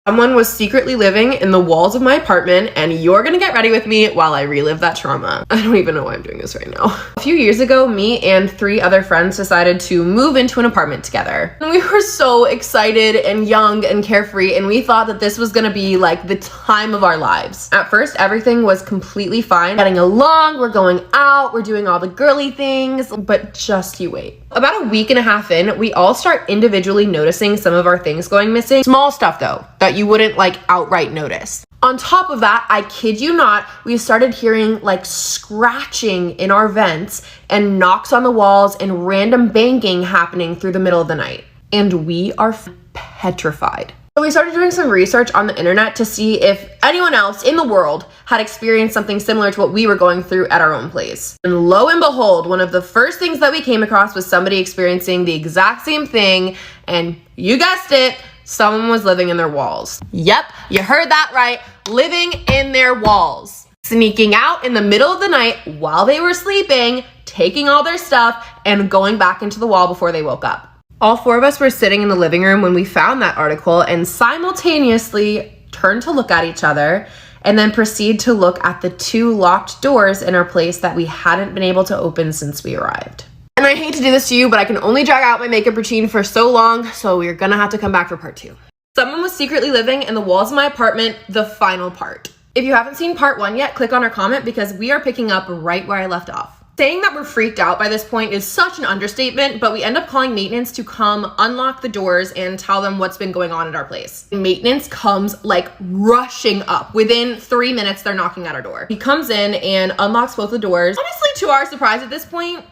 Someone was secretly living in the walls of my apartment, and you're gonna get ready with me while I relive that trauma. I don't even know why I'm doing this right now. A few years ago, me and 3 other friends decided to move into an apartment together. And we were so excited and young and carefree, and we thought that this was gonna be like the time of our lives. At first, everything was completely fine. Getting along, we're going out, we're doing all the girly things, but just you wait. About a week and a half in, we all start individually noticing some of our things going missing. Small stuff though, that you wouldn't like outright notice. On top of that, I kid you not, we started hearing like scratching in our vents and knocks on the walls and random banging happening through the middle of the night. And we are petrified. So we started doing some research on the internet to see if anyone else in the world had experienced something similar to what we were going through at our own place. And lo and behold, one of the first things that we came across was somebody experiencing the exact same thing, and you guessed it, someone was living in their walls. Yep, you heard that right, living in their walls. Sneaking out in the middle of the night while they were sleeping, taking all their stuff, and going back into the wall before they woke up. All 4 of us were sitting in the living room when we found that article and simultaneously turned to look at each other and then proceed to look at the 2 locked doors in our place that we hadn't been able to open since we arrived. And I hate to do this to you, but I can only drag out my makeup routine for so long, so we're gonna have to come back for part 2. Someone was secretly living in the walls of my apartment, the final part. If you haven't seen part 1 yet, click on our comment because we are picking up right where I left off. Saying that we're freaked out by this point is such an understatement, but we end up calling maintenance to come unlock the doors and tell them what's been going on at our place. Maintenance comes like rushing up. Within 3 minutes, they're knocking at our door. He comes in and unlocks both the doors. Honestly, to our surprise at this point,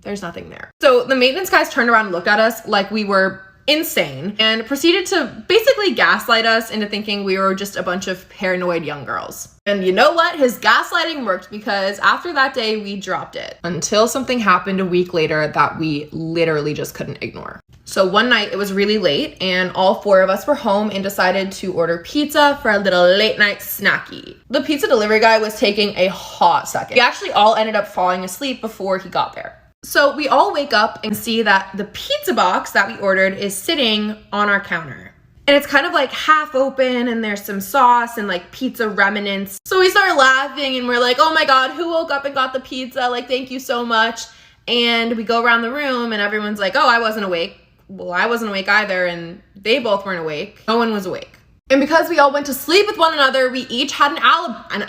there's nothing there. So the maintenance guys turned around and looked at us like we were insane and proceeded to basically gaslight us into thinking we were just a bunch of paranoid young girls. And you know what? His gaslighting worked because after that day, we dropped it until something happened a week later that we literally just couldn't ignore. So one night it was really late and all 4 of us were home and decided to order pizza for a little late night snacky. The pizza delivery guy was taking a hot second. We actually all ended up falling asleep before he got there. So we all wake up and see that the pizza box that we ordered is sitting on our counter. And it's kind of like half open and there's some sauce and like pizza remnants. So we start laughing and we're like, oh my God, who woke up and got the pizza? Like, thank you so much. And we go around the room and everyone's like, oh, I wasn't awake. Well, I wasn't awake either. And they both weren't awake. No one was awake. And because we all went to sleep with one another, we each had an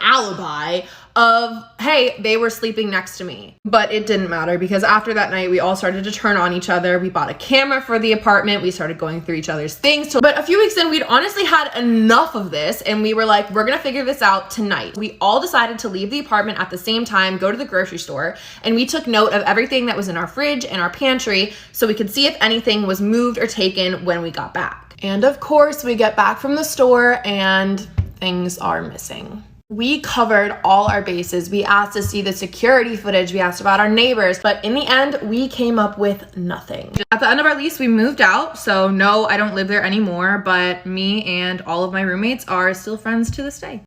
alibi of, hey, they were sleeping next to me. But it didn't matter because after that night, we all started to turn on each other. We bought a camera for the apartment. We started going through each other's things. But a few weeks in, we'd honestly had enough of this and we were like, we're gonna figure this out tonight. We all decided to leave the apartment at the same time, go to the grocery store, and we took note of everything that was in our fridge and our pantry so we could see if anything was moved or taken when we got back. And of course, we get back from the store and things are missing. We covered all our bases. We asked to see the security footage. We asked about our neighbors, but in the end, we came up with nothing. At the end of our lease, we moved out. So no, I don't live there anymore, but me and all of my roommates are still friends to this day.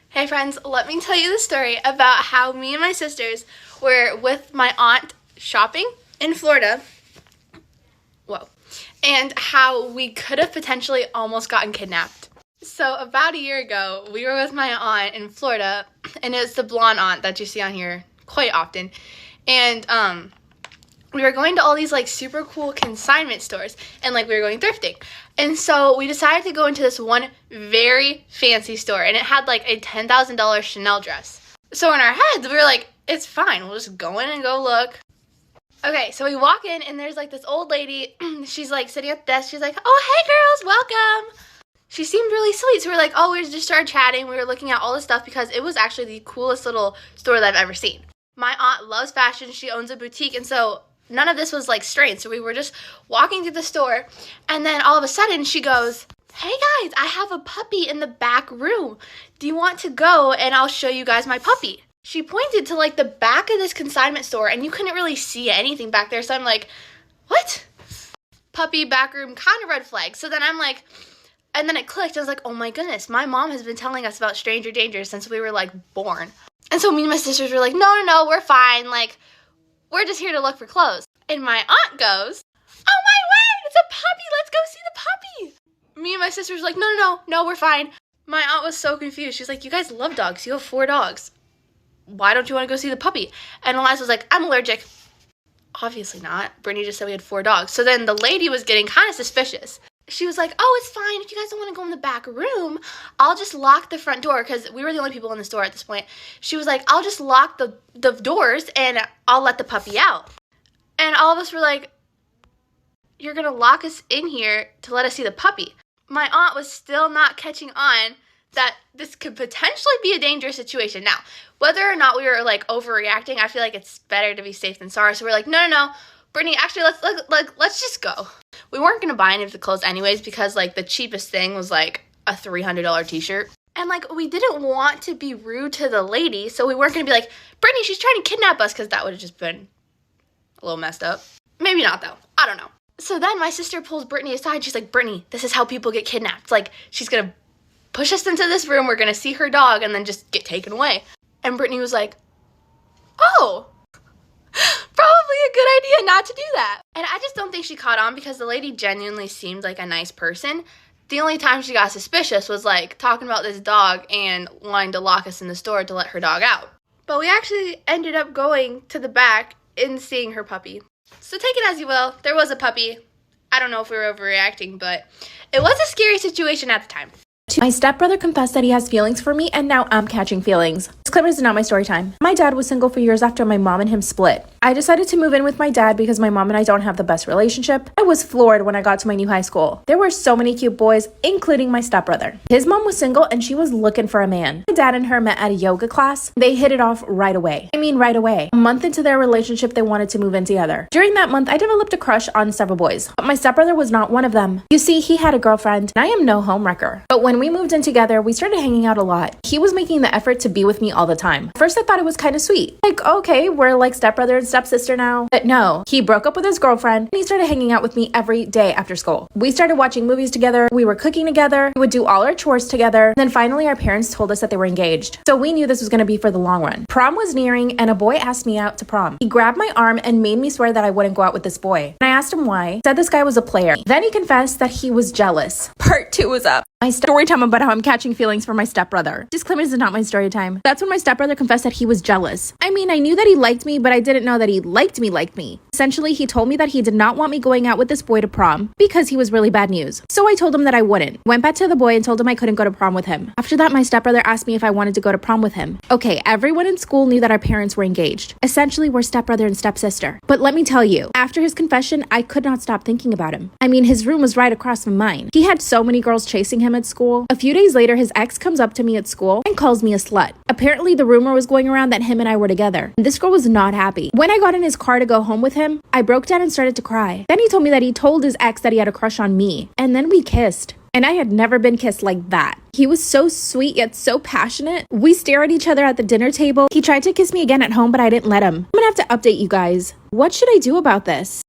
Hey friends, let me tell you the story about how me and my sisters were with my aunt shopping in Florida. Whoa. And how we could have potentially almost gotten kidnapped. So about a year ago, we were with my aunt in Florida, and it's the blonde aunt that you see on here quite often. And we were going to all these like super cool consignment stores, and like we were going thrifting. And so we decided to go into this one very fancy store, and it had like a $10,000 Chanel dress. So in our heads, we were like, it's fine, we'll just go in and go look. Okay, so we walk in and there's like this old lady, she's like sitting at the desk, she's like, oh, hey girls, welcome. She seemed really sweet, so we were like, oh, we just started chatting, we were looking at all this stuff because it was actually the coolest little store that I've ever seen. My aunt loves fashion, she owns a boutique, and so none of this was like strange, so we were just walking through the store, and then all of a sudden she goes, hey guys, I have a puppy in the back room. Do you want to go and I'll show you guys my puppy? She pointed to like the back of this consignment store and you couldn't really see anything back there. So I'm like, what? Puppy back room, kind of red flag. So then I'm like, and then it clicked. I was like, oh my goodness, my mom has been telling us about stranger danger since we were like born. And so me and my sisters were like, no, we're fine. Like, we're just here to look for clothes. And my aunt goes, oh my word, it's a puppy. Let's go see the puppy. me and my sister was like, no, we're fine. My aunt was so confused. She's like, you guys love dogs. You have 4 dogs. Why don't you want to go see the puppy? And Eliza was like, I'm allergic. Obviously not. Brittany just said we had 4 dogs. So then the lady was getting kind of suspicious. She was like, oh, it's fine. If you guys don't want to go in the back room, I'll just lock the front door, because we were the only people in the store at this point. She was like, I'll just lock the doors and I'll let the puppy out. And all of us were like, you're going to lock us in here to let us see the puppy. My aunt was still not catching on that this could potentially be a dangerous situation. Now, whether or not we were like overreacting, I feel like it's better to be safe than sorry. So we're like, no, Brittany, actually, let's just go. We weren't gonna buy any of the clothes anyways, because like the cheapest thing was like a $300 t-shirt. And like we didn't want to be rude to the lady, so we weren't gonna be like, Brittany, she's trying to kidnap us, because that would have just been a little messed up. Maybe not though. I don't know. So then my sister pulls Brittany aside. She's like, Brittany, this is how people get kidnapped. Like, she's gonna push us into this room, we're gonna see her dog, and then just get taken away. And Brittany was like, oh, probably a good idea not to do that. And I just don't think she caught on, because the lady genuinely seemed like a nice person. The only time she got suspicious was like talking about this dog and wanting to lock us in the store to let her dog out. But we actually ended up going to the back and seeing her puppy. So take it as you will, there was a puppy. I don't know if we were overreacting, but it was a scary situation at the time. My stepbrother confessed that he has feelings for me, and now I'm catching feelings. Disclaimer, this is not my story time. My dad was single for years after my mom and him split. I decided to move in with my dad because my mom and I don't have the best relationship. I was floored when I got to my new high school. There were so many cute boys, including my stepbrother. His mom was single and she was looking for a man. My dad and her met at a yoga class. They hit it off right away. I mean, right away. A month into their relationship, they wanted to move in together. During that month, I developed a crush on several boys, but my stepbrother was not one of them. You see, he had a girlfriend, and I am no homewrecker. But when we moved in together, we started hanging out a lot. He was making the effort to be with me all the time. At first, I thought it was kind of sweet. Like, okay, we're like stepbrother and stepsister now. But no, he broke up with his girlfriend and he started hanging out with me every day after school. We started watching movies together. We were cooking together. We would do all our chores together. And then finally, our parents told us that they were engaged. So we knew this was going to be for the long run. Prom was nearing and a boy asked me out to prom. He grabbed my arm and made me swear that I wouldn't go out with this boy. And I asked him why. He said this guy was a player. Then he confessed that he was jealous. Part 2 is up. My story time about how I'm catching feelings for my stepbrother. Disclaimer, this is not my story time. That's when my stepbrother confessed that he was jealous. I mean, I knew that he liked me, but I didn't know that he liked me. Essentially, he told me that he did not want me going out with this boy to prom because he was really bad news. So I told him that I wouldn't. Went back to the boy and told him I couldn't go to prom with him. After that, my stepbrother asked me if I wanted to go to prom with him. Okay, everyone in school knew that our parents were engaged. Essentially, we're stepbrother and stepsister. But let me tell you, after his confession, I could not stop thinking about him. I mean, his room was right across from mine. He had so many girls chasing him at school. A few days later, his ex comes up to me at school and calls me a slut. Apparently, the rumor was going around that him and I were together. This girl was not happy. When I got in his car to go home with him, I broke down and started to cry. Then he told me that he told his ex that he had a crush on me. And then we kissed. And I had never been kissed like that. He was so sweet yet so passionate. We stare at each other at the dinner table. He tried to kiss me again at home, but I didn't let him. I'm gonna have to update you guys. What should I do about this?